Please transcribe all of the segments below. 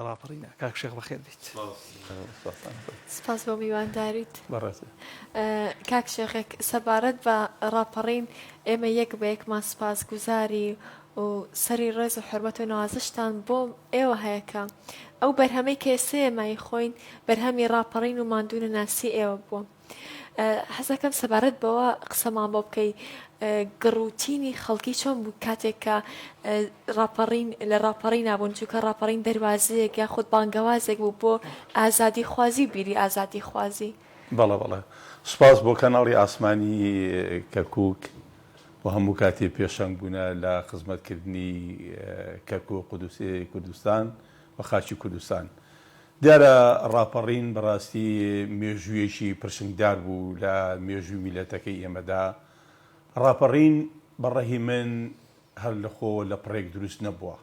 ڕاپەڕینە. کاک شێخ بەخێر بیت. سپاس بۆ میوانداریت. بەڕاستی کاک شێخێک سەبارەت بە ڕاپەڕین ئێمە یەک بە یەکمان سپاسگوزاری و سەری ڕێز و حرمەت و نوازشتان بۆ ئێوە هەیەکە ئەو بەرهەمەی کە ئێستا ئێمەی خۆین بەرهەمی ڕاپەڕین و ماندوونە ناسی ئێوە بووە. حەزەکەم سەبارەت بەوە قسەمان بۆ بکەی گڕوتینی خەڵکی چۆن بوو کاتێک کە لە ڕاپەڕین نابوون، چونکە ڕاپەڕین دەروازەیەک یاخود بانگەوازێک بوو بۆ ئازادی خوازی بیری ئازادی خوازی. بەڵێ سپاس بۆ کەناڵی ئاسمانی کەرکووک و هەموو کاتێ پێشەنگ بوونە لە خزمەتکردنی کەرکووک قودوسی کوردستان و خاچی کوردستان. دیارە ڕاپەڕین بەڕاستی مێژوویەکی پرسنگدار بوو لە مێژووی میلەتەکەی ئێمەدا. ڕاپەڕین بەڕێی من هەر لە خۆ لە پڕێک دروست نەبووە.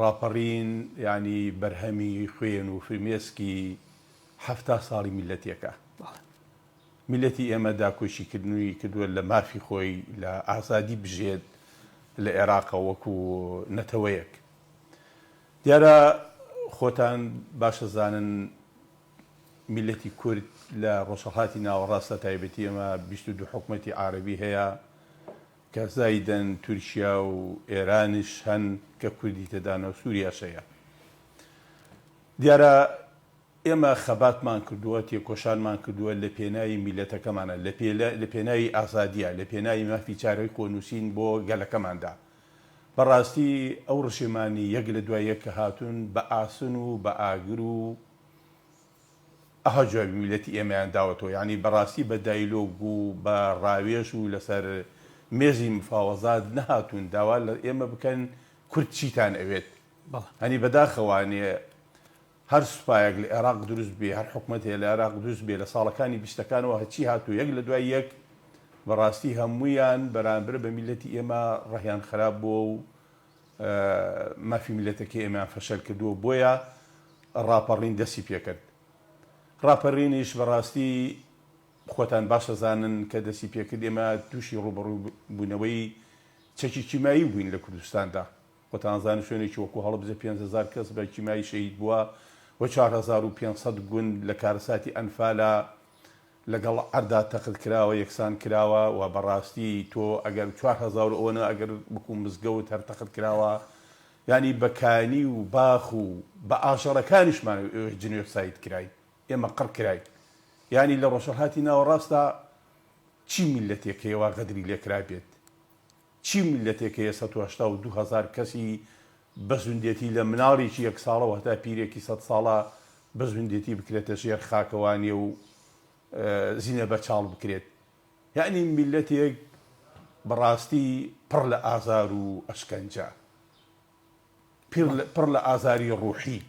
ڕاپەڕین ینی بەرهەمی خوێن و فرمێسکی 70 ساڵی میلەتێکە. میلەتی ئێمە داکۆشیکردنووی کردووە لە مافی خۆی لە ئازادی بژێت لە عێراقە وەکو نەتەوەیەک. دیارە خۆتان باشە زانن میلەتی کورد لە ڕۆژهەڵاتی ناوەڕاستە تایبەتی ئێمە 22 حکومەتی عارەبی هەیە کە زایدەن تورکیا و ئێرانش هەن کە کوردی تێدانە و سووریاش هەیە. دیارە ئێمە خەباتمان کردووە تێکۆشانمان کردووە لە پێناوی میلەتەکەمانە لە پێناوی ئازادیە لە پێناوی مافی چارەی خۆنووسین بۆ گەلەکەماندا. بەڕاستی ئەو ڕشێمانی یەک لە دوای یەک کە هاتوون بە ئاسن و بە ئاگر و ئەها جوابی میلەتی ئێمەیان داوەتەوە. یعنی بەڕاستی بە دایلۆگ و بە ڕاوێژ و لەسەر مێزی مفاوەزات نەهاتوون داوا لە ئێمە بکەن کورد چیتان ئەوێت. هەنی بەداخەوانێ هەر سوپایەک لە عێراق دروست بێ هەر حکومەتێ لە عێراق دروست بێ لە ساڵەکانی بیستەکانەوە هەچی هاتوو یەک لە دوای یەک بەڕاستی هەموویان بەرامبر بە میلەتی ئێمە ڕەحیان خراپ بووە و مافی میلەتەکەی ئێمەیان فەشەل کردووە. بۆیە ڕاپەڕین دەستی پێکرد. ڕاپەڕینیش بەڕاستی خۆتان باشە زانن کە دەستی پێکرد ئێمە تووشی ڕوبەڕوو بوونەوەی چەکی چیمایی بووین لە کوردستاندا. خۆتان زانن شوێنێکی وەکو هەڵەبجە 5,000 کەس بە چیمایی شەهید بووە و 4,500 گوند لە کارەساتی ئەنفالە لەگەڵ ئەردا تەقت کراوە یەکسان کراوە و بەڕاستی تۆ ئەگەر 4,000 ئەوەنە ئەگەر بکوم مزگەوت هەر تەقت کراوە ینی بەکانی و باخ و بە ئاژەڵەکانیشمان جنۆساید کرای ئێمە قڕ کرای. ینی لە ڕۆژهەڵاتی ناوەڕاستە چی میلەتێکەوە غەدری لێکرا بێت چی میلەتێکەیە 182,000 کەسی بەزوندێتی لە مناڵێکی 1 ساڵەوە هەتا پیرێکی 100 ساڵە بەزوندێتی بکرێتە ژێر خاکەوانێ و زینە بەچاڵ بکرێت. یعنی میلەتێک بەڕاستی پڕ لە ئازار و ئەشکەنجە پڕ لە ئازاری ڕوحی.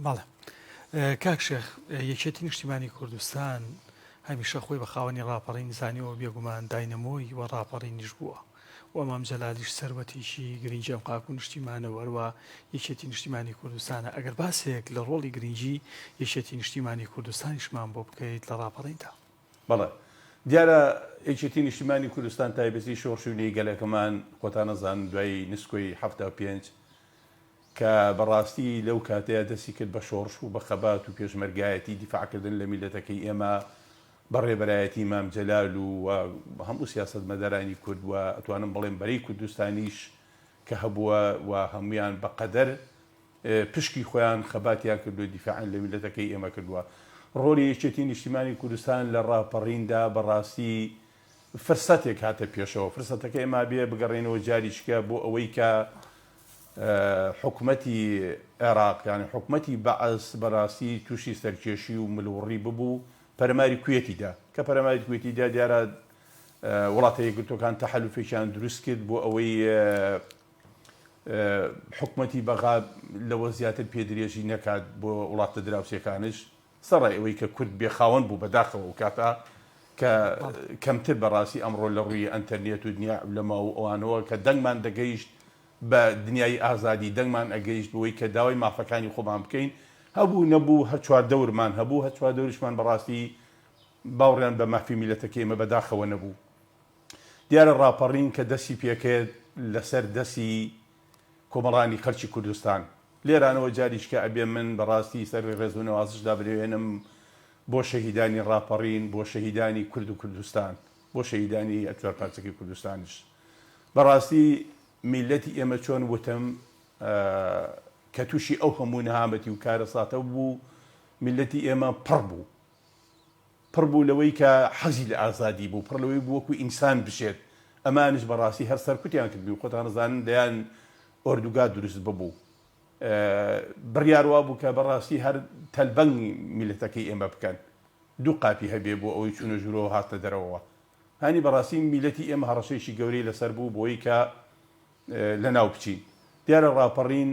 بەڵێ کاک شێخ یەکێتی نیشتیمانی کوردستان هەمیشە خۆی بە خاوەنی ڕاپەڕین زانیەوە بێگومان داینەمۆی و ڕاپەڕینیش بووە و ئەمام جەلالیش سەروەتێکی گرنگی ئەم قاک و نیشتیمانە وەروە یەکێتی نیشتیمانی کوردستانە. ئەگەر باسێک لە ڕۆڵی گرنگی یەکێتی نیشتیمانی کوردستانیشمان بۆ بکەیت لە ڕاپەڕیندا. بەڵێ دیارە یەکێتی نیشتیمانی کوردستان تایبەتی شۆڕشوونی گەلەکەمان خۆتان نەزان دوای نسکۆی 75 کە بەڕاستی لەو کاتەیە دەستی کرد بە شۆڕش و بە خەبات و پێشمەرگایەتی دیفاعکردن لە میلەتەکەی ئێمە بەڕێبەرایەتی مام جەلال و هەموو سیاسەت مەدارانی کورد و ئەتوانم بڵێم بەرەی کوردستانیش کە هەبووە و هەمویان بەقەدەر پشکی خۆیان خەباتیان کردو دیفاعن لە میلەتەکەی ئێمە کردووە. ڕۆڵی یەکێتی نیشتیمانی کوردستان لە ڕاپەڕیندا بەڕاستی فرسەتێک هاتە پێشەوە. فرسەتەکە ئێمە بێ بگەڕێنەوە جاریشکە بۆ ئەوەی کە حکومەتی عێراق یانی حکومەتی بەعەز بەڕاستی تووشی سەرکێشی و ملوڕی ببوو پەرەماری کوێتیدا کە پەرەماری کوێتیدا دیارە وڵاتە یەکگرتووەکان تەحەلوفێکیان دروست کرد بۆ ئەوەی حکومەتی بەغا لەوە زیاتر پێدرێژی نەکات بۆ وڵاتە دراوسێکانش سەڕای ئەوەی کە کورد بێخاوەن بوو بەداخەوە و کاتە کە کەمتر بەڕاستی ئەمڕۆ لە ڕووی ئەنتەرنێت و دنیا لەما و ئەوانەوە کە دەنگمان دەگەیشت بە دنیای ئازادی دەنگمان ئەگەیشت بۆی کە داوای مافەکانی خۆمان بکەین هەبوو نەبوو هەر چوار دەورمان هەبوو هەر چوار دەورشمان بەڕاستی باوڕیان بە مافی میلەتەکەی ئێمە بەداخەوە نەبوو. دیارە ڕاپەڕین کە دەستی پێکرد لەسەر دەستی کۆمەڵانی خەڵکی کوردستان لێرانەوە جاریشکە ئەبێ من بەڕاستی سەر ڕێزونەوازشدا برێنم بۆ شەهیدانی ڕاپەڕین، بۆ شەهیدانی کورد و کوردستان، بۆ شەهیدانی ئەتوار پارچەکەی کوردستانیش. بەڕاستی میلەتی ئێمە چۆن وتم کە تووشی ئەو هەموو نەهامەتی و کارە ساتە بوو، میلەتی ئێمە پڕ بوو لەوەی کە حەزی لە ئازادی بوو، پڕ لەوەی بوو وەکو ئینسان بشێت. ئەمانش بەڕاستی هەر سەرکوتیان کردبی و خۆتان نەزانن دەیان ئۆردوگا دروست ببوو. بڕیاروا بوو کە بەڕاستی هەر تەلبەنگ میلەتەکەی ئێمە بکەن. دوو قاپی هەبێ بۆ ئەوەی چوونە ژوورەوە هاتە دەرەوە. هانی بەڕاستی میلەتی ئێمە هەڕەشەیەکی گەورەی لەسەر بوو بۆی کە لەناو بچین. دیارە ڕاپەڕین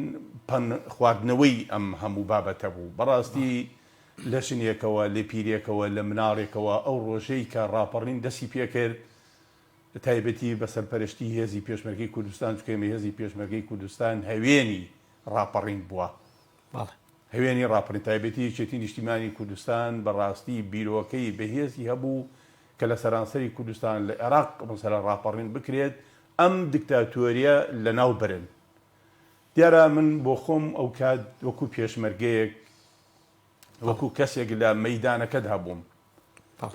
خواردنەوەی ئەم هەموو بابەتە بوو. بەڕاستی لە شنێکەوە، لە پیرێکەوە، لە مناڵێکەوە ئەو ڕۆژەی کە ڕاپەڕین دەستی پێکرد تایبەتی بە سەرپەرشتی هێزی پێشمەرگەی کوردستان، چکەمە هێزی پێشمەرگەی کوردستان هەوێنی ڕاپەڕین بووە. هەوێنی ڕاپەڕین تایبەتی یەکێتی نیشتیمانی کوردستان بەڕاستی بیرۆکەی بەهێزی هەبوو کە لە سەرانسەری کوردستان لە عێراق مەسەلە ڕاپەڕین بکرێت، ئەم دیکتاتۆریە لەناو برن. دیارە من بۆ خۆم ئەو کات وەکو پێشمەرگەیەک، وەکو کەسێک لە مەیدانەکەت هەبووم.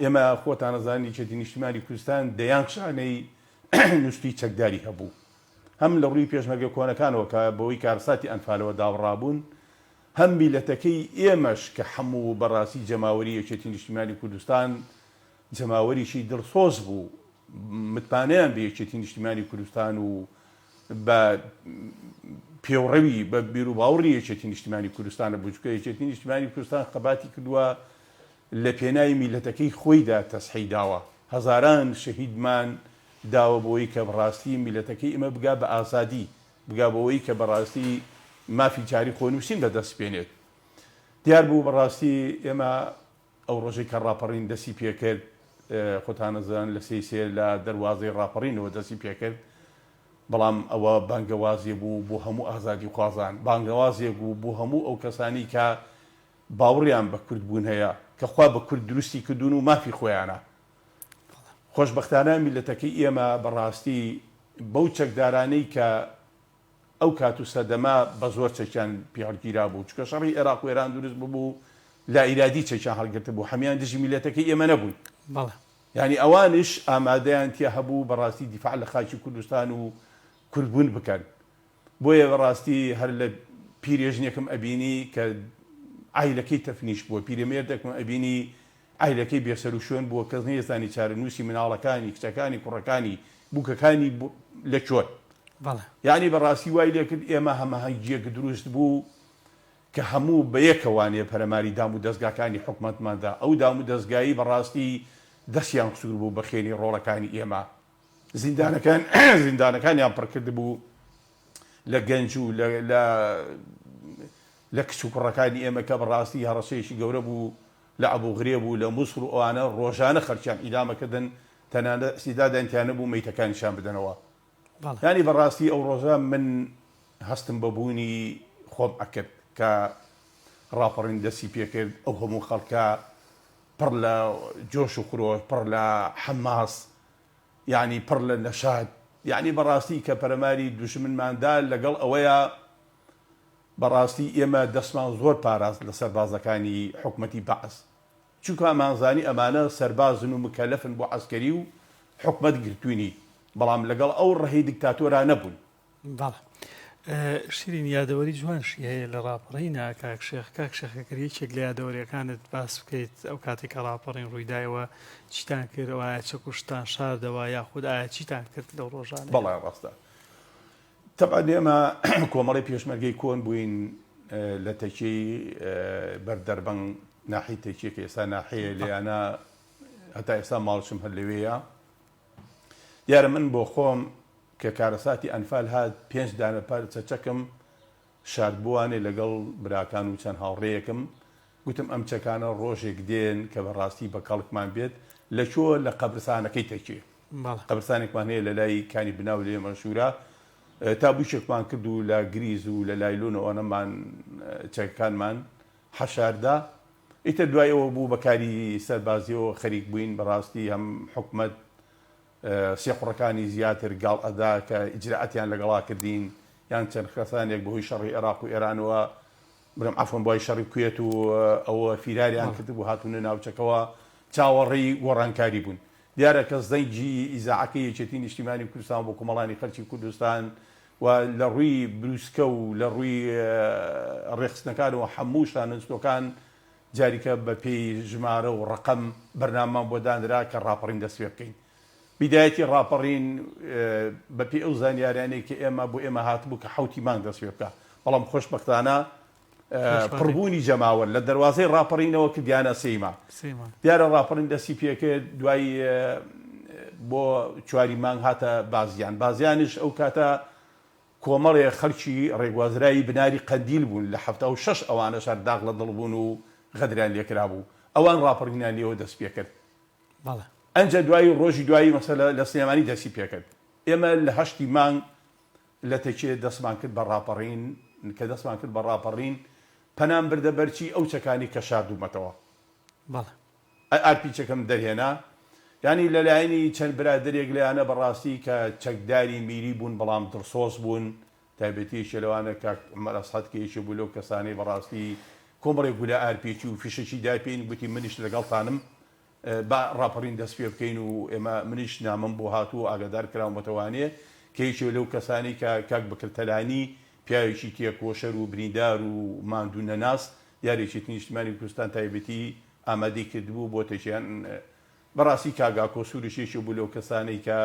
ئێمە خۆتان نەزانی یەکێتی نیشتیمانی کوردستان دەیان شانەی نووستی چەکداری هەبوو، هەم لە ڕووی پێشمەرگە کۆنەکانەوە کە بەوەی کارساتی ئەنفالەوە داوەڕابوون، هەم میلەتەکەی ئێمەش کە هەموو بەڕاستی جەماوەری یەکێتی نیشتیمانی کوردستان جەماوەریشی دڵسۆز بوو، متمانەیان بە یەکێتی نیشتیمانی کوردستان و بە پێوڕەوی بە بیر و باوەڕی یەکێتی نیشتیمانی کوردستانە بوو. چونکە یەکێتی نیشتیمانی کوردستان قەباتی کردووە لە پێناوی میلەتەکەی خۆیدا تەسحی داوە، هەزاران شەهیدمان داوە بۆی کە بەڕاستی میلەتەکەی ئێمە بگا بە ئازادی، بگا بەوەی کە بەڕاستی مافی جاری خۆنووسین بەدەست بێنێت. دیار بوو بەڕاستی ئێمە ئەو ڕۆژەی کە ڕاپەڕین دەستی پێکرد، خۆتان نەزان لە سێ لە دەواازەی ڕاپەڕینەوە دەستی پێکرد، بەڵام ئەوە بانگەوازێ بوو بۆ هەموو ئازادی خوازان، بانگەوازێک بوو بۆ هەموو ئەو کەسانی کە باوەڕیان بە کورد بوون هەیە، کە خوا بە کورد دروستی کردوون و مافی خۆیانە. خۆشبەختانە میلەتەکەی ئێمە بەڕاستی بەو چەکدارانەی کە ئەو کات و سەدەما بە زۆر چەکیان پێهەڵگیرا بوو، چکە شەڕی عێراق و ئێران دروست ببوو لا ئیرادی چەکیان هەڵگرتە بوو، هەمیان دژی میلەتەکەی ئێمە نەبوون. یعنی ئەوانش ئامادەیان تیا هەبوو بەڕاستی دیفاع لە خاکی کوردستان و کوردبوون بکەن. بۆیە بەڕاستی هەر لە پیرێژنێکم ئەبینی کە ئایلەکەی تەفنیش بووە، پیرەمێردێکم ئەبینی ئایلەکەی بێسەر و شوێن بووە، کەس نەیەزانی چارەنووسی مناڵەکانی، کچەکانی، کوڕەکانی، بووکەکانی لە چۆن. یعنی بەڕاستی وای لێ کرد ئێمە هەماهەنگیەک دروست بوو کە هەموو بە یەکەوانێ پەرەماری دام و دەستگاکانی حکومەتماندا. ئەو دام و دەستگایی بەڕاستی دەستیان قسوور بوو بە خێنی ڕۆڵەکانی ئێمە. زیندانەکانیان پڕکرد بوو لە گەنج و لە کچ و کوڕەکانی ئێمە کە بەڕاستی هەڕەشەیەکی گەورە بوو لە ئەبوغرێ بوو، لە مووسڵ و ئەوانە ڕۆژانە خەرچیان ئیدامەکردن، تەنانەت سیدادانتیانە بوو مەیتەکانیشان بدەنەوە. یعنی بەڕاستی ئەو ڕۆژە من هەستم بەبوونی خۆم ئەکرد کە ڕاپەڕین دەستی پێکرد، ئەو هەموو خەڵکە پڕ لە جۆش و خرۆش، پڕ لە حەماس، یعنی پڕ لە نەشاد، یعنی بەڕاستی کە پەرەماری دوژمنماندا لەگەڵ ئەوەیە بەڕاستی ئێمە دەستمان زۆر پاراست لە سەربازەکانی حکومەتی بەعس، چونکە ئەمانزانی ئەمانە سەربازن و مکەلەفن بۆ عەسکەری و حکومەت گرتوونی، بەڵام لەگەڵ ئەو ڕەهەی دیکتاتۆرا نەبوون. شیرین یادەوەری جوانشی هەیە لە ڕاپەڕینە کاک شێخەکەر یەکێک لە یادەوەریەکانت باس بکەیت ئەو کاتێک کە ڕاپەڕین ڕوویدایەوە چیتان کردەوە، ئایا چەکوشتان شاردەوە یاخود ئایا چیتان کرد لەو ڕۆژانە؟ بەڵێ ڕاستە. تەبعەن ئێمە کۆمەڵی پێشمەرگەی کۆن بووین لە تەکیەی بەردەربەنگ ناحی تەکیەکە ئێستا ناحەیە لێیانە هەتا ئێستا ماڵشم هەر لەوەیە. دیارە من بۆ خۆم کە کارەساتی ئەنفال هات 5 دانە چەکم شاردبووانێ لەگەڵ براکان و چەند هاوڕێیەکم، گوتم ئەم چەکانە ڕۆژێک دێن کە بەڕاستی بە کەڵکمان بێت لەکوێ لە قەبرستانەکەی تەکیە. قەبرستانێکمان هەیە لە لای کانی بناو لێ مەشهورە، تا بوشێکمان کرد و لە گریز و لە لایلۆنەوە نەمان چەکەکانمان حەشاردا. ئیتر دوایەوە بوو بەکاری سەربازیەوە خەریک بووین، بەڕاستی هەم حکومەت سێ قوڕەکانی زیاتر گاڵ ئەدا کە ئیجراعەتیان لەگەڵا کردین، یان چەند کەسانێک بەهۆی شەڕی عێراق و ئێرانەوە بڵێم عەفوەن بۆی شەڕی کوێت و ئەوە فیراریان کردبوو هاتوونە ناوچەکەەوە چاوەڕێی گۆڕانکاری بوون. دیارە کە زەنگی ئیزاعەکەی یەکێتی نیشتیمانی کوردستان بۆ کۆمەڵانی خەڵکی کوردستان و لە ڕووی بروسکە و لە ڕووی ڕێخستنەکانەوە هەموو شانستۆکان جاریکە بە پێی ژمارە و ڕقم بەرنامان بۆ دانرا کە ڕاپەڕین دەست پێ بکەین. بیدایەتی ڕاپەڕین بە پێی ئەو زانیاریانەی کە ئێمە بۆ ئێمە هاتبوو کە حوتی مانگ دەست پێ بکە، بەڵام خۆشبەختانە پڕبوونی جەماوە لە دەواازەی ڕاپەڕینەوە کردیانە سەیما. دیارە ڕاپەڕین دەستی پێکرد دوای بۆ چواری مانگ هاتە بازیانش ئەو کاتە کۆمەڵێ خەڵکی ڕێگوازرایی بناری قەندیل بوون لە 76 ئەوانە شارداغ لە دڵ بوون و غەدریان لێکرا بوو، ئەوان ڕاپەڕینیان لێەوە دەست پێ کرد. ئەنجە دوای ڕۆژی دوایی مەسەلە لە سلێمانی دەستی پێکرد. ئێمە لە 8 مانگ لە تەکێ دەستمان کرد بە ڕاپەڕین کە دەستمان کرد بە ڕاپەڕین پەنام بردە بەرچی ئەو چەکانی کە شاردوومەتەوە. ئارپیچەکەم دەرهێنا، ینی لەلایەنی چەند برادێک لەیانە بەڕاستی کە چەکداری میری بوون بەڵام دڵسۆز بوون، تایبەتیشە لەوانە کە مەرەسحەت کێشە بوو لەو کەسانی بەڕاستی کۆمڕێک بوو لە ئارپێکی و فیشەکی داپێن گوتی منیش لەگەڵتانم با ڕاپەڕین دەست پێ بکەین و ئێمە منیش نامم بۆ هاتووە ئاگادار کراوەتەوانێ کەیشە لەو کەسانی کە کاک بکرتەلانی پیاوێکی تێکۆشەر و بریندار و ماندوو نەناس یاریێکی نیشتیمانی کوردستان تایبەتی ئامادەی کردبوو بۆ تێکیان بەڕاستی کاگا کۆسوورشێکی بوو لەو کەسانەی کە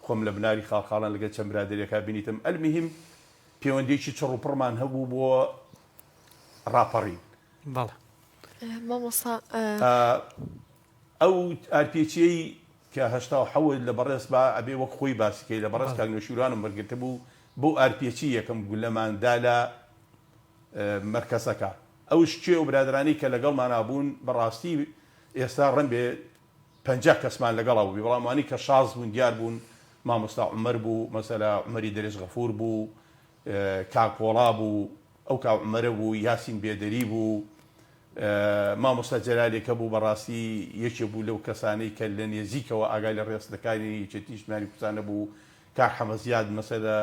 خۆم لە بناری خاڵخاڵان لەگەڵ چەند برادێرێکا بینیتم. ئەلمهم پەیوەندێکی چڕ و پڕمان هەبوو بۆ ڕاپەڕین. ئەو ئارپێچەی کە هەشتا و حەوت لە بەڕێز بە ئەبێ وەک خۆی باسیکەی لە بەڕێز کاگنۆشیورانم وەرگرتە بوو بۆ ئارپێچی یەکەم گولەماندا لە مەرکەزەکە. ئەو شتێ و برادرانی کە لەگەڵمان نابوون بەڕاستی ئێستا ڕەن بێ 50 کەسمان لەگەڵا بوو، بەڵامانی کە شاز بوون دیار بوون، مامۆستا عومەر بوو، مەسەلا عومەری دەرێژ غەفوور بوو، کاکۆڵا بوو، ئەو کاعومەرە بوو، یاسین بێدەری بوو، مامۆستا جەلالێکە بوو بەڕاستی یەکێ بوو لەو کەسانەی کە لە نێزیکەوە ئاگای لە ڕێستەکانی یەکێتی نیشتیمانی کوردستانە بوو، کاک حەمەزیاد مەسەلا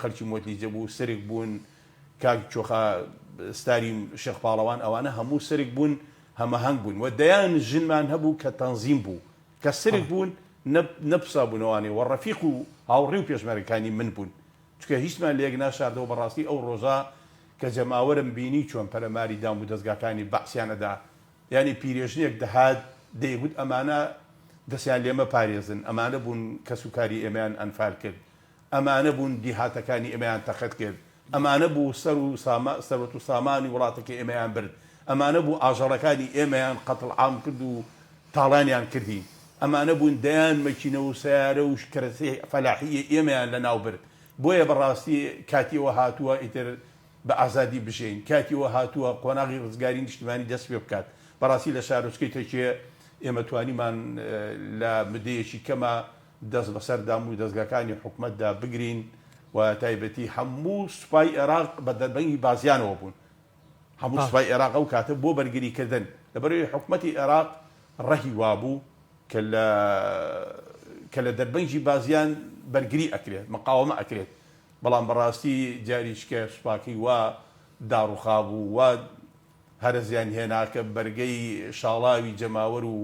خەڵکی مۆتلیجە بوو، سەرێک بوون، کاک چۆخا ستاری شێخ پاڵەوان، ئەوانە هەموو سەرێک بوون، هەمەهەنگ بوون و دەیان ژنمان هەبوو کە تەنزیم بوو کە سەرێک بوون نەپسا بوونەوەوانێ و ڕەفیق و هاوڕێ و پێشمەرەکانی من بوون، چکە هیچمان لێک ناشاردەوە. بەڕاستی ئەو ڕۆژە کە جەماوەرم بینی چۆن پەلەماری دام و دەستگاکانی بەعسیانەدا، ینی پیرێژنێک دەهات دەیگوت ئەمانە دەستیان لێمە پارێزن، ئەمانە بوون کەس و کاری ئێمەیان ئەنفال کرد، ئەمانە بوون دیهاتەکانی ئێمەیان تەقەت کرد، ئەمانە بوو سەرەت و سامانی وڵاتەکە ئێمەیان برد، ئەمانە بوو ئاژەڵەکانی ئێمەیان قەتڵ عام کرد و تاڵانیان کردی، ئەمانە بوون دەیان مەکینە و سیارە و کەرەسەی فەلاحیە ئێمەیان لەناو برد. بۆیە بەڕاستی کاتیەوە هاتووە ئیتر بە ئازادی بژین، کاتیەوە هاتووە قۆناغی ڕزگاری نیشتیمانی دەست پێ بکات. بەڕاستی لە شارۆچکەی تەکێ ئێمە توانیمان لە مدەیەکی کەمە دەست بەسەردام و دەستگاکانی حکومەتدا بگرین و تایبەتی هەموو سوپای عێراق بە دەربەنگی بازیانەوە بوون، هەموو سوپای عێراق ئەو کاتە بۆ بەرگریکردن لەبەرەوەی حکومەتی عێراق ڕەهی وابوو کە لە دەربەنگی بازیان بەرگری ئەکرێت، مقاومە ئەکرێت. بەڵام بەڕاستی جاریشکە سوپاکی وا داڕوخاب و وا هەرزیان هێناکە بەرگەی شاڵاوی جەماوەر و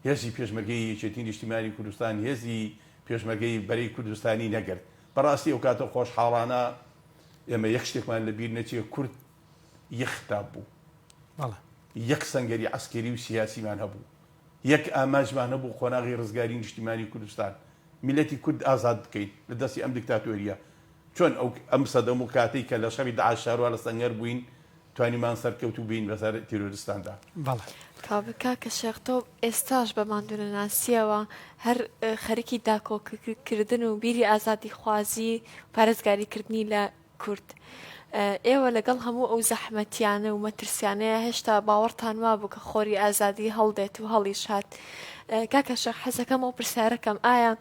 هێزی پێشمەرگەی یەکێتی نیشتیمانی کوردستان هێزی پێشمەرگەی بەرەی کوردستانی نەگرت. بەڕاستی ئەو کاتە خۆشحاڵانە ئێمە یەک شتێکمان لەبیر نەچێ کورد یەختاب بوو، یەک سەنگەری عەسکەری و سیاسیمان هەبوو، یەک ئاماژمان هەبوو قۆناغی ڕزگاری نیشتیمانی کوردستان، میلەتی کورد ئازاد بکەین لە دەستی ئەم دیکتاتۆریە. چۆن ئەم سەدەم و کاتەی کە لە شەڕی داعش شاروا لە سەنگەر بووین توانیمان سەرکەوت و بین بەسەر تیرۆریستاندا. کاکە شێخ تۆ ئێستاش بە ماندوونەناسیەوە هەر خەریکی داکۆکردن و بیری ئازادی خوازی پارێزگاریکردنی لە کورد، ئێوە لەگەڵ هەموو ئەو زەحمەتیانە و مەترسیانەیە هێشتا باوەڕتان وابوو کە خۆری ئازادی هەڵدێت و هەڵیش هات. کاکە شێخ حەزەکەم ئەو پرسیارەکەم، ئایا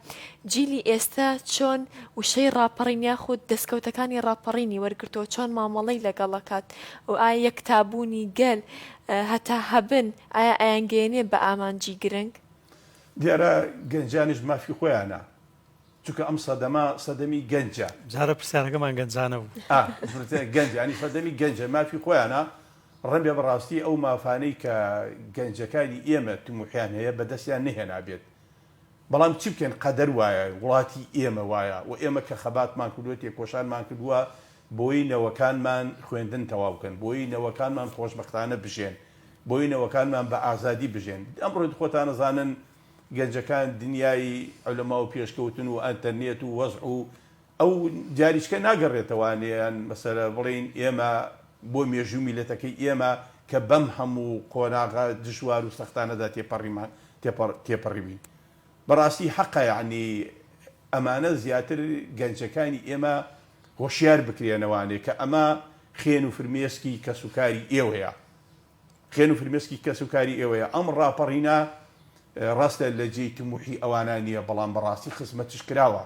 جیلی ئێستا چۆن وشەی ڕاپەڕین یاخود دەستکەوتەکانی ڕاپەڕینی وەرگرتەوە، چۆن مامەڵەی لەگەڵەکات و ئایا یەکتابوونی گەل هەتا هەبن ئایا ئەیانگەێنێ بە ئامانجی گرنگ؟ دیارە گەنجانیش مافی خۆیانە، چونکە ئەم سەدەمی گەنجە جارە پرسیارەکەمان گەنجانە بوو گەنج ینی سەدەمی گەنجە مافی خۆیانە ڕەنبێ بەڕاستی ئەو مافانەی کە گەنجەکانی ئێمە تموحیان هەیە بەدەستیان نهێنابێت بەڵام چی بکەن قەدەر وایە وڵاتی ئێمە وایە و ئێمە کە خەباتمان کردووە تێکۆشانمان کردووە بۆی نەوەکانمان خوێندن تەواو بکەن بۆی نەوەکانمان خۆشبەختانە بژێن بۆی نەوەکانمان بە ئازادی بژێن ئەمڕۆ خۆتان نەزانن گەنجەکان دنیای عولەما و پێشکەوتن و ئەنتەرنێت و وەزع و ئەو دیاریچکە ناگەڕێتەوانیان مەسەلە بڵین ئێمە بۆ مێژوو میلەتەکەی ئێمە کە بەم هەموو قۆناغا دژوار و سەختانەدا تێپەڕیبین بەڕاستی حەقە یعنی ئەمانە زیاتر گەنجەکانی ئێمە هۆشیار بکرێنەوانێ کە ئەمە خێن و فرمێسکی کەسوکاری ئێوەیە خێن و فرمێسکی کەسوکاری ئێوەیە ئەم ڕاپەڕینە ڕاستە لە جێی تموحی ئەوانە نییە بەڵام بەڕاستی خزمەتش کراوە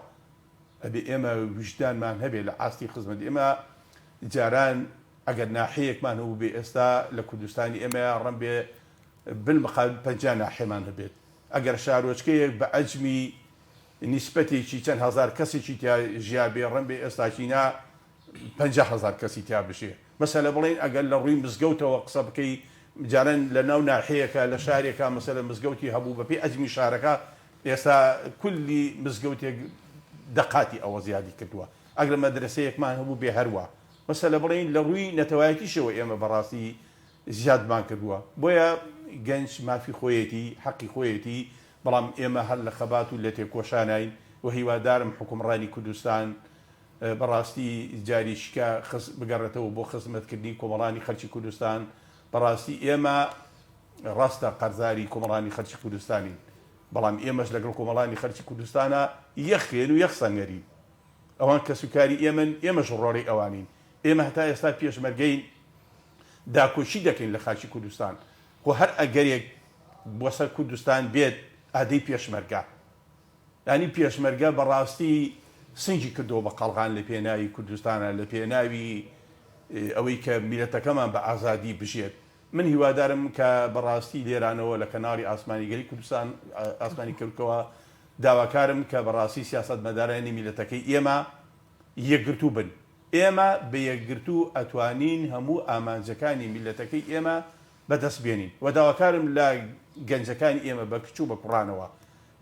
ئەبێ ئێمە وجدانمان هەبێ لە ئاستی خزمەت ئێمە جاران ئەگەر ناحەیەکمان هەبوو بێ ئێستا لە کوردستانی ئێمە ڕەن بێ بالمقابل 50 ناحێمان هەبێت ئەگەر شارۆچکەیەک بە ئەجمی نیسبەتێکی چەند هزار کەسێکی تیا ژیا بێ ڕەن بێ ئێستاچینا 50,000 کەسی تیا بشێ مەسەلە بڵین ئەگەر لە ڕووی مزگەوتەوە قسە بکەی جاران لە ناو ناحەیەکە لە شارێکە مەسەلە مزگەوتی هەبوو بەپێی ئەجمی شارەکە ئێستا کولی مزگەوتێک دەقاتی ئەوە زیادی کردووە ئەگەر مەدرسەیەکمان هەبوو بێ هەروە مەسەلە بڵین لە ڕووی نەتەوایەتیشەوە ئێمە بەڕاستی زیادمان کردووە بۆیە گەنج مافی خۆیەتی حەقی خۆیەتی بەڵام ئێمە هەر لە خەبات و لە تێکۆشانین و هیوادارم حکومڕانی کوردستان بەڕاستی جاریشکە بگەڕێتەوە بۆ خزمەتکردنی کۆمەڵانی خەڵکی کوردستان بەڕاستی ئێمە ڕاستە قەرزاری کۆمەڵانی خەڵکی کوردستانین بەڵام ئێمەش لەگەڵ کۆمەڵانی خەڵکی کوردستانە یەخێن و یەخ سەنگەری ئەوان کەسوکاری ئێمەش ڕۆڵی ئەوانین ئێمە هەتا ئێستا پێشمەرگەین داکۆشی دەکەین لە خاچی کوردستان خۆ هەر ئەگەرێک بۆ سەر کوردستان بێت ئادەی پێشمەرگە ینی پێشمەرگە بەڕاستی سنگی کردەوە بە قەڵغان لە پێناوی کوردستانە لە پێناوی ئەوەی کە میلەتەکەمان بە ئازادی بژێت من هیوادارم کە بەڕاستی لێرانەوە لە کەناڵی ئاسمانی گەری کوردستان ئاسمانی کەوتکەوە داواکارم کە بەڕاستی سیاست مەدارانی میلەتەکەی ئێمە یەکگرتوو بن ئێمە بە یەکگرتوو ئەتوانین هەموو ئامانجەکانی میلەتەکەی ئێمە بەدەست بێنین و داواکارم لە گەنجەکانی ئێمە بە کچوو بە کوڕانەوە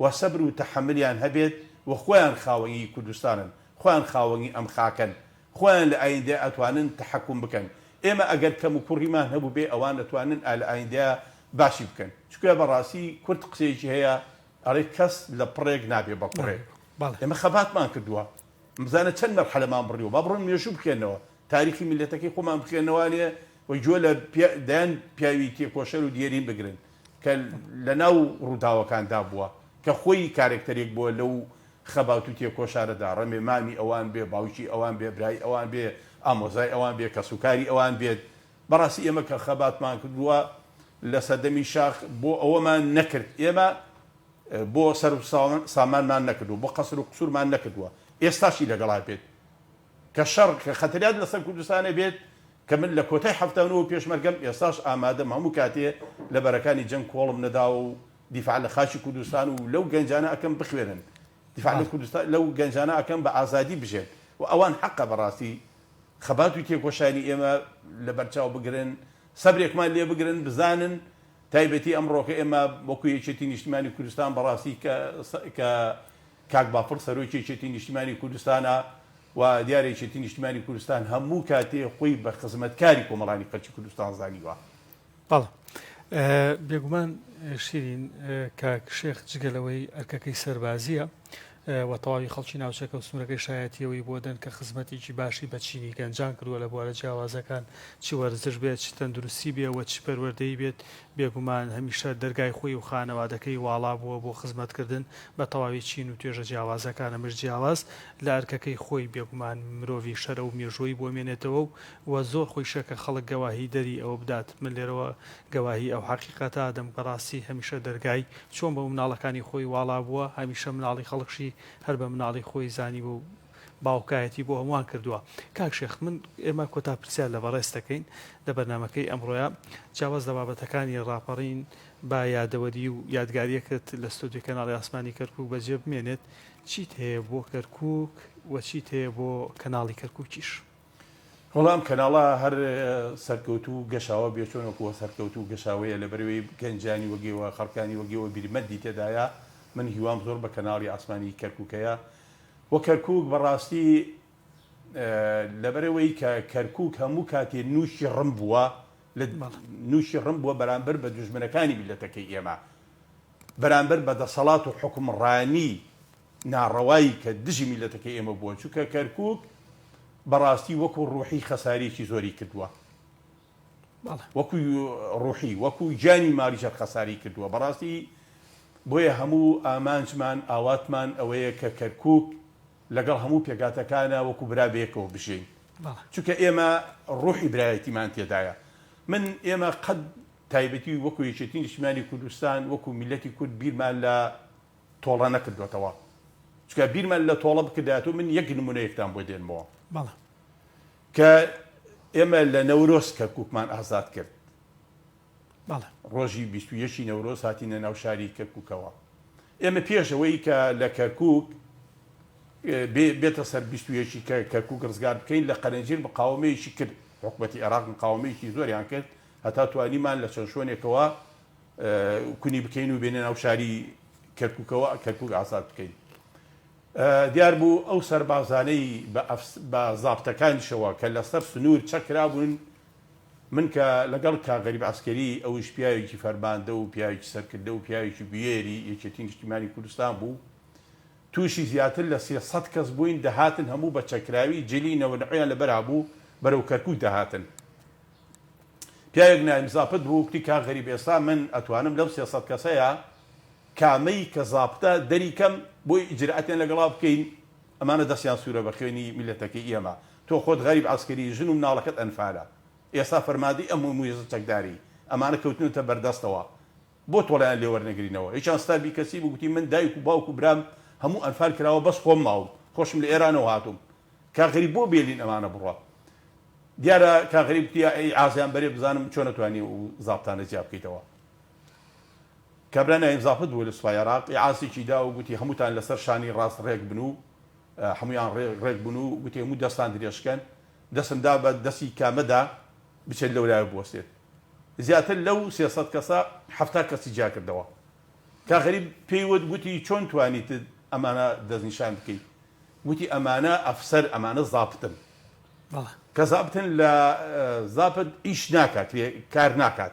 و سەبر و تەحەملیان هەبێت و خۆیان خاوەنی کوردستانن خۆیان خاوەنی ئەم خاکەن خۆیان لە ئایندە ئەتوانن تەحەکوم بکەن ئێمە ئەگەر کەم و کوڕیمان هەبوو بێ ئەوان دەتوانن لە ئایندە باشی بکەن چکە بەڕاستی کورد قسەیەکی هەیە ئەڵێ کەس لە پڕێک نابێ بە پڕێک ئێمە خەباتمان کردووە مزانە چەند مەرحەلەمان بڕیوە با بڕۆن مێژوو بکەنەوە تاریخی میلەتەکەی خۆمان بکەنەوەیە وی جۆ لە دایان پیاوی تێکۆشەر و دیێرین بگرن کە لە ناو ڕووداوەکاندا بووە کە خۆی کارێکتەرێک بووە لەو خەبات و تێکۆشارەدا ڕەمێ مامی ئەوان بێ باوکی ئەوان بێ برای ئەوان بێ ئامۆزای ئەوان بێ کەسوکاری ئەوان بێت بەڕاستی ئێمە کە خەباتمان کردووە لە سەردەمی شاخ بۆ ئەوەمان نەکرد ئێمە بۆ سەر سامانمان نەکردو بۆ قەسر و قسوورمان نەکردووە ئێستاشی لەگەڵا بێت کە شەڕ کە خەتەریات لەسەر کوردستانە بێت کە من لە کۆتای هەفتانەوە پێشمەرگەم ئێستاش ئامادەم هەموو کاتێ لە بەرەکانی جەنگ کۆڵم نەدا و دیفاع لە خاچی کوردستان و لەو گەنجانە ئەکەم بخوێنن دیفاع لە کوردستان لەو گەنجانە ئەکەم بە ئازادی بژێت و ئەوان حەقە بەڕاستی خەبات و تێکۆشانی ئێمە لە بەرچاو بگرن سەبرێکمان لێ بگرن بزانن تایبەتی ئەمڕۆکە ئێمە وەکو یەکێتی نیشتیمانی کوردستان بەڕاستی کە کاک باپڕ سەرۆکی یەکێتی نیشتیمانی کوردستانە و دیارە یەکێتی نیشتیمانی کوردستان هەموو کاتێ خۆی بە خزمەتکاری کۆمەڵانی خەڵکی کوردستان زانیوە بەڵێ بێگومان شیرین کاک شێخ جگەلەوەی ئەرکەکەی سەربازیە و تەواوی خەڵکی ناوچەکە و سنوورەکەی شایەتیەوەی بۆ دەن کە خزمەتێکی باشی بە چینی گەنجان کردووە لە بوارە جیاوازەکان چی وەرزش بێت چ تەندروستی بێ و چ پەروەردەی بێت بێگومان هەمیشە دەرگای خۆی و خانەوادەکەی واڵا بووە بۆ خزمەتکردن بە تەواوی چین و توێژە جیاوازەکانە مش جیاواز لە ئەرکەکەی خۆی بێگومان مرۆڤی شەرە و مێژووی بۆ مێنێتەوە و زۆر خۆی شەکە خەڵک گەواهی دەری ئەوە بدات من لێرەوە گەواهی ئەو حەقیقەتە دەم بەڕاستی هەمیشە دەرگای چۆن بە مناڵەکانی خۆی واڵا بووە هەمیشە مناڵی خەڵکشی هەر بە مناڵی خۆی زانی بوو باوکایەتی بۆ هەمووان کردووە. کاک شێخ من ئێمە کۆتا پرسیار لە بەڕێز دەکەین لە بەرنامەکەی ئەمڕۆیە جیاواز لە بابەتەکانی ڕاپەڕین با یادەوەری و یادگاریەکەت لە ستۆدیۆ کەناڵی ئاسمانی کەرکووک بەجێ بمێنێت چیت هەیە بۆ کەرکووک و چیت هەیە بۆ کەناڵی کەرکووکیش؟ وەڵام کەناڵە هەر سەرکەوتو گەشاوە بێچۆنەکووە سەرکەوتو گەشاوەیە لە بەرەوەی گەنجانی وەگەوە خەڵکانی وەگەوە بیرمەندی تێدایە. من هیوام زۆر بە کەناڵی ئاسمانی کەرکووکەیە وە کەرکووک بەڕاستی لەبەرەوەی کە کەرکووک هەموو کاتێ نووشی ڕم بووە لە نووشی ڕم بووە بەرامبەر بە دوژمنەکانی میلەتەکەی ئێمە، بەرامبەر بە دەسەڵات و حکومڕانی ناڕەوایی کە دژی میلەتەکەی ئێمە بووە، چونکە کەرکووک بەڕاستی وەکو ڕوحی خەسارێکی زۆری کردووە، وەکو ڕوحی وەکو جانی ماریشە خەساری کردووە. بەڕاستی بۆیە هەموو ئامانجمان ئاواتمان ئەوەیە کە کەرکووک لەگەڵ هەموو پێگاتەکانە وەکو برابێکەوە بژین، چونکە ئێمە ڕوحی برایەتیمان تێدایە. من ئێمە قەت تایبەتی وەکو یەکێتی نیشتیمانی کوردستان وەکو میلەتی کورد بیرمان لە تۆڵە نەکردوێتەوە، چونکە بیرمان لە تۆڵە بکردایەوە. من یەک نمونەیەکتان بۆ دێنمەوە کە ئێمە لە نەورۆز کەرکووکمان ئازاد کرد. ڕۆژی 21 نەورۆز هاتینە ناو شاری کەرکووکەوە. ئێمە پێشەوەی کە لە کەرکووک بێتە سەر 21 کەرکووک ڕزگار بکەین لە قەرەنجیر مقاومەیەکی کرد، حکومەتی عێراق مقاومەیەکی زۆریان کرد هەتا توانیمان لە چەند شوێنێکەوە کونی بکەین و بێنە ناو شاری کەرکووکەوە کەرکووک ئازاد بکەین. دیار بوو ئەو سەربازانەی بە زابتەکانیشەوە کە لەسەر سنوور چەکرا بوون، من کە لەگەڵ کاغەریب عەسکەری ئەوش پیاوێکی فەرماندە و پیاوێکی سەرکردە و پیاوێکی بوێری یەکێتی نیشتیمانی کوردستان بوو، تووشی زیاتر لە 300 کەس بووین، دەهاتن هەموو بە چەکراوی جێلینەوە نەحویان لەبەرا بوو بەرەو کەرکووک دەهاتن. پیاوێک نایم زاپت بوو وتی کاغەریب ئێستا من ئەتوانم لەو 300 کەسەیە کامەی کە زابتە دەری کەم بۆی ئیجرئاتیان لەگەڵا بکەین، ئەمانە دەستیان سوورە بە خوێنی میلەتەکەی ئێمە. تۆ خۆت غەریب عەسکەری ژن و مناڵەکەت ئەنفالە، ئێستا فەرماندەی ئەم مویزە چەکداری ئەمانە کەوتنتە بەردەستەوە، بۆ تۆڵیان لێ وەرنەگرینەوە. هیچیان ستابی کەسی بگوتی من دایک و باوک و برام هەموو ئەنفال کراوە بەس خۆم ماوم، خۆشم لە ئێرانەوە هاتووم، کاغەریب بۆ بێلین ئەمانە بڕوە. دیارە کاغەریب وتی ئەی ئازیان بەرێ بزانم چۆن نەتوانی و زابتانە جیا بکەیتەوە. کابرا نایم زاپت بوو لە سوپای عێراق عاسێکی دا و گوتی هەمووتان لەسەر شانی ڕاست ڕێک بن و هەمویان ڕێک بوون و گوتی هەموو دەستان درێژکەن، دەسمدا بە دەستی کامەدا بچێت لەولایە بوەستێت. زیاتر لەو 300 کەسە 70 کەسی جا کردەوە. کاغەریب پێیوت گوتی چۆن توانیت ئەمانە دەستنیشان بکەیت؟ گوتی ئەمانە ئەفسەر ئەمانە زابتن، کە زابتن لە زابت ئیش ناکات، کار ناکات،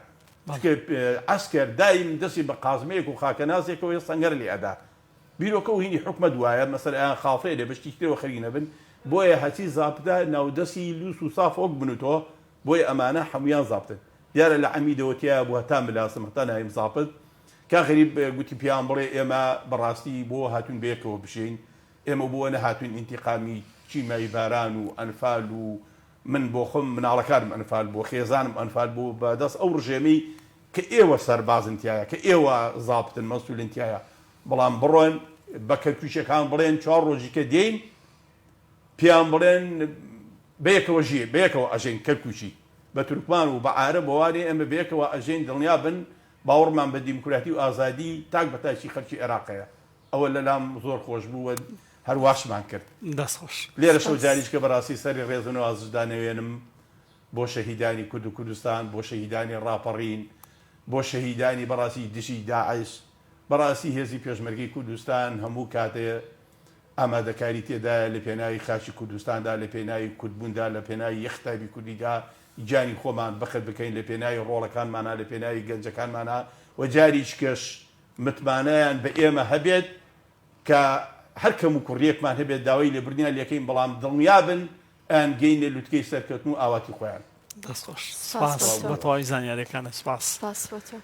عسکەر دایم دەستی بە قازمەیەک و خاکەنازێکەوە سەنگەر لێ ئەدا، بیرۆکە و هینی حکومە دوایە مەسەر ئەیان خاڵفەیە لێ بەشتی ترەوە خەریک نەبن، بۆیە هەچی زابتە ناودەستی لووس و ساف وەک بنوتەوە، بۆیە ئەمانە هەمویان زابتن. دیارە لە عەمیدەوەتیایە بوو هەتا ملاسم هەتا نایم زابت. کاغەریب گوتی پیان بڵێ ئێمە بەڕاستی بۆ هاتوون بەیەکەوە بشین، ئێمە بۆ نەهاتوین ئینتیقامی چیمای باران و ئەنفال و من بۆ خۆم مناڵەکانم ئەنفال بۆ خێزانم ئەنفال بۆ بەدەست ئەو ڕژێمەی کە ئێوە سەربازنتیایە کە ئێوە زابتن مەسئولنتیایە، بەڵام بڕۆن بە کەرکووچەکان بڵێن 4 ڕۆژی کە دێین پیان بڵێن بەیەکەوە ژێ بەیەکەوە ئەژین کەرکووچی بە تورکمان و بە عارەب بەوانێ ئەمە بەیەکەوە ئەژین دڵنیا بن باوەڕمان بە دیموکراتی و ئازادی تاک بە تاچی خەڵکی عێراقەیە. ئەوە لەلام زۆر خۆش بوو هەرواشمان کرد. دەستخۆش. لێرە شەو جاریش کە بەڕاستی سەری ڕێزن و ئازدانەوێنم بۆ شەهیدانی کورد و کوردستان، بۆ شەهیدانی ڕاپەڕین، بۆ شەهیدانی بەڕاستی دژی داعش، بەڕاستی هێزی پێشمەرگەی کوردستان هەموو کاتێ ئامادەکاری تێدایە لە پێناوی خاچی کوردستاندا، لە پێناوی کوردبووندا، لە پێناوی یەختابی کوردیدا جانی خۆمان بەخت بکەین، لە پێناوی ڕۆڵەکانمانە، لە پێناوی گەنجەکانمانە و جاریش کەش متمانەیان بە ئێمە هەبێت کە هەر کەم و کوڕیەکمان هەبێت داوای لێبوردنیان لەکەین، بەڵام دڵنیا بن ئەیان گەینە لوتکەی سەرکەوتن و ئاواتی خۆیان. دەستخۆش. سپاس بە تەواوی زانیاریەکانە. سپاس. سپاس بۆ تۆ.